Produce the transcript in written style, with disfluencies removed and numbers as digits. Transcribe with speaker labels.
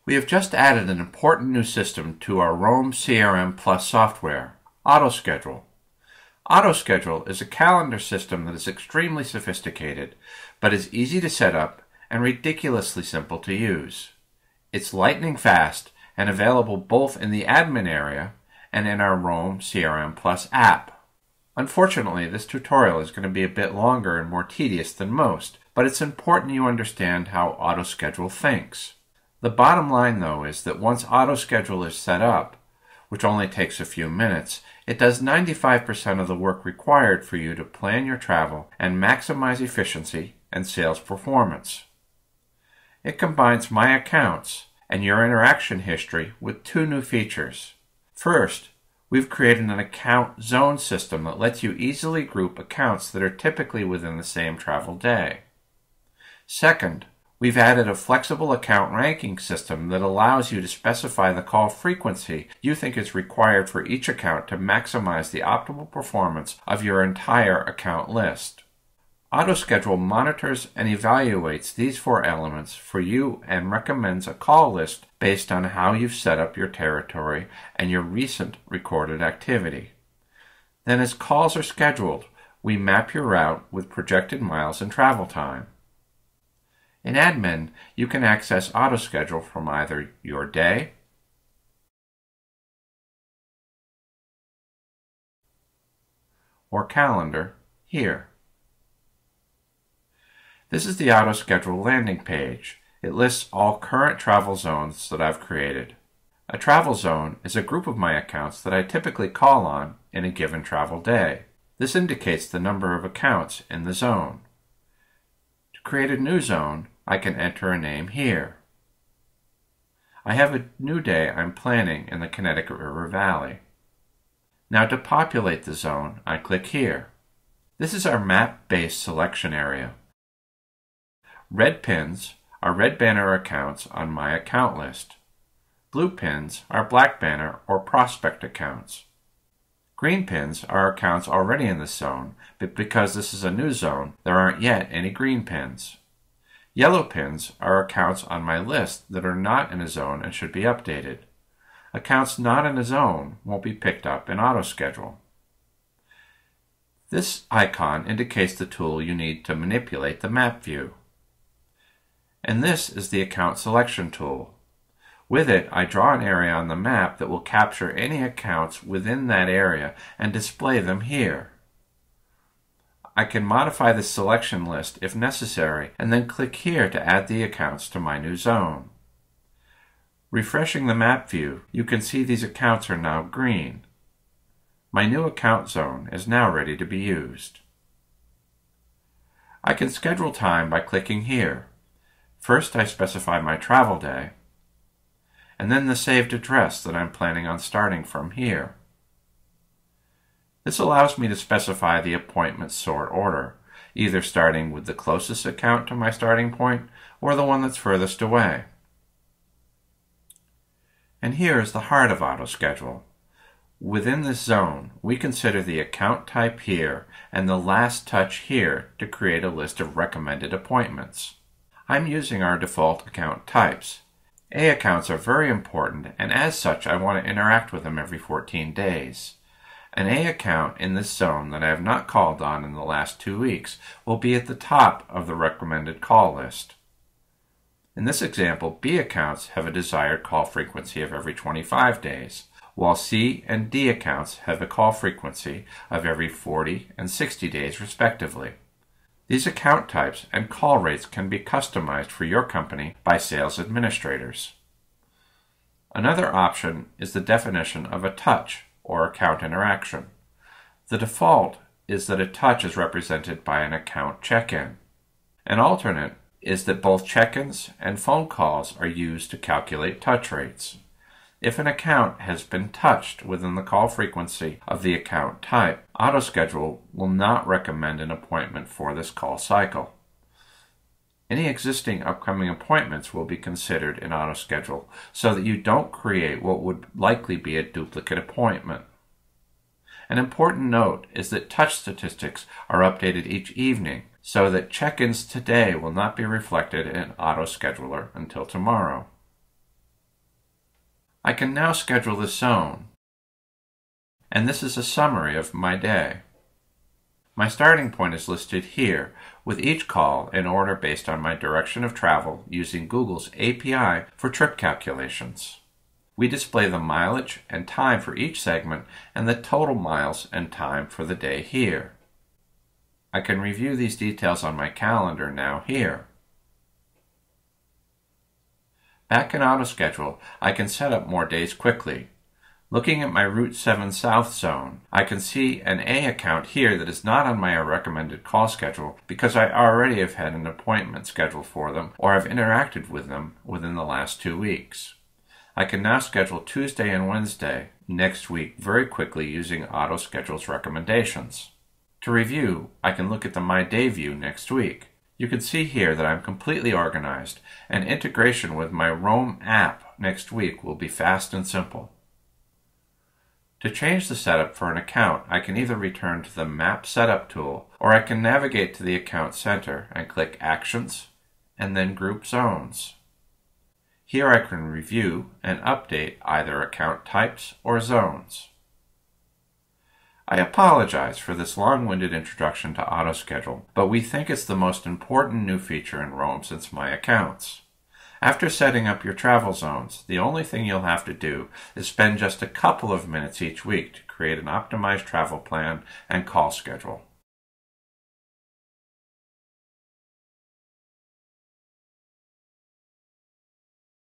Speaker 1: We have just added an important new system to our Rome CRM Plus software, AutoSchedule. AutoSchedule is a calendar system that is extremely sophisticated, but is easy to set up and ridiculously simple to use. It's lightning fast and available both in the admin area and in our Rome CRM Plus app. Unfortunately, this tutorial is going to be a bit longer and more tedious than most, but it's important you understand how AutoSchedule thinks. The bottom line, though, is that once AutoSchedule is set up, which only takes a few minutes, it does 95% of the work required for you to plan your travel and maximize efficiency and sales performance. It combines My Accounts and your interaction history with two new features. First, we've created an account zone system that lets you easily group accounts that are typically within the same travel day. Second, we've added a flexible account ranking system that allows you to specify the call frequency you think is required for each account to maximize the optimal performance of your entire account list. AutoSchedule monitors and evaluates these four elements for you and recommends a call list based on how you've set up your territory and your recent recorded activity. Then as calls are scheduled, we map your route with projected miles and travel time. In Admin, you can access AutoSchedule from either your day or calendar here. This is the AutoSchedule landing page. It lists all current travel zones that I've created. A travel zone is a group of my accounts that I typically call on in a given travel day. This indicates the number of accounts in the zone. To create a new zone, I can enter a name here. I have a new day I'm planning in the Connecticut River Valley. Now to populate the zone, I click here. This is our map-based selection area. Red pins are red banner accounts on my account list. Blue pins are black banner or prospect accounts. Green pins are accounts already in this zone, but because this is a new zone, there aren't yet any green pins. Yellow pins are accounts on my list that are not in a zone and should be updated. Accounts not in a zone won't be picked up in AutoSchedule. This icon indicates the tool you need to manipulate the map view. And this is the account selection tool. With it, I draw an area on the map that will capture any accounts within that area and display them here. I can modify the selection list if necessary, and then click here to add the accounts to my new zone. Refreshing the map view, you can see these accounts are now green. My new account zone is now ready to be used. I can schedule time by clicking here. First, I specify my travel day, and then the saved address that I'm planning on starting from here. This allows me to specify the appointment sort order, either starting with the closest account to my starting point or the one that's furthest away. And here is the heart of AutoSchedule. Within this zone, we consider the account type here and the last touch here to create a list of recommended appointments. I'm using our default account types. A accounts are very important, and as such I want to interact with them every 14 days. An A account in this zone that I have not called on in the last 2 weeks will be at the top of the recommended call list. In this example, B accounts have a desired call frequency of every 25 days, while C and D accounts have a call frequency of every 40 and 60 days respectively. These account types and call rates can be customized for your company by sales administrators. Another option is the definition of a touch or account interaction. The default is that a touch is represented by an account check-in. An alternate is that both check-ins and phone calls are used to calculate touch rates. If an account has been touched within the call frequency of the account type, AutoSchedule will not recommend an appointment for this call cycle. Any existing upcoming appointments will be considered in AutoSchedule so that you don't create what would likely be a duplicate appointment. An important note is that touch statistics are updated each evening so that check-ins today will not be reflected in AutoScheduler until tomorrow. I can now schedule this zone. And this is a summary of my day. My starting point is listed here, with each call in order based on my direction of travel using Google's API for trip calculations. We display the mileage and time for each segment and the total miles and time for the day here. I can review these details on my calendar now here. Back in AutoSchedule, I can set up more days quickly. Looking at my Route 7 South zone, I can see an A account here that is not on my recommended call schedule because I already have had an appointment scheduled for them or have interacted with them within the last 2 weeks. I can now schedule Tuesday and Wednesday next week very quickly using AutoSchedule's recommendations. To review, I can look at the My Day view next week. You can see here that I'm completely organized, and integration with my Roam app next week will be fast and simple. To change the setup for an account, I can either return to the Map Setup tool, or I can navigate to the Account Center and click Actions, and then Group Zones. Here I can review and update either account types or zones. I apologize for this long-winded introduction to AutoSchedule, but we think it's the most important new feature in Roam since My Accounts. After setting up your travel zones, the only thing you'll have to do is spend just a couple of minutes each week to create an optimized travel plan and call schedule.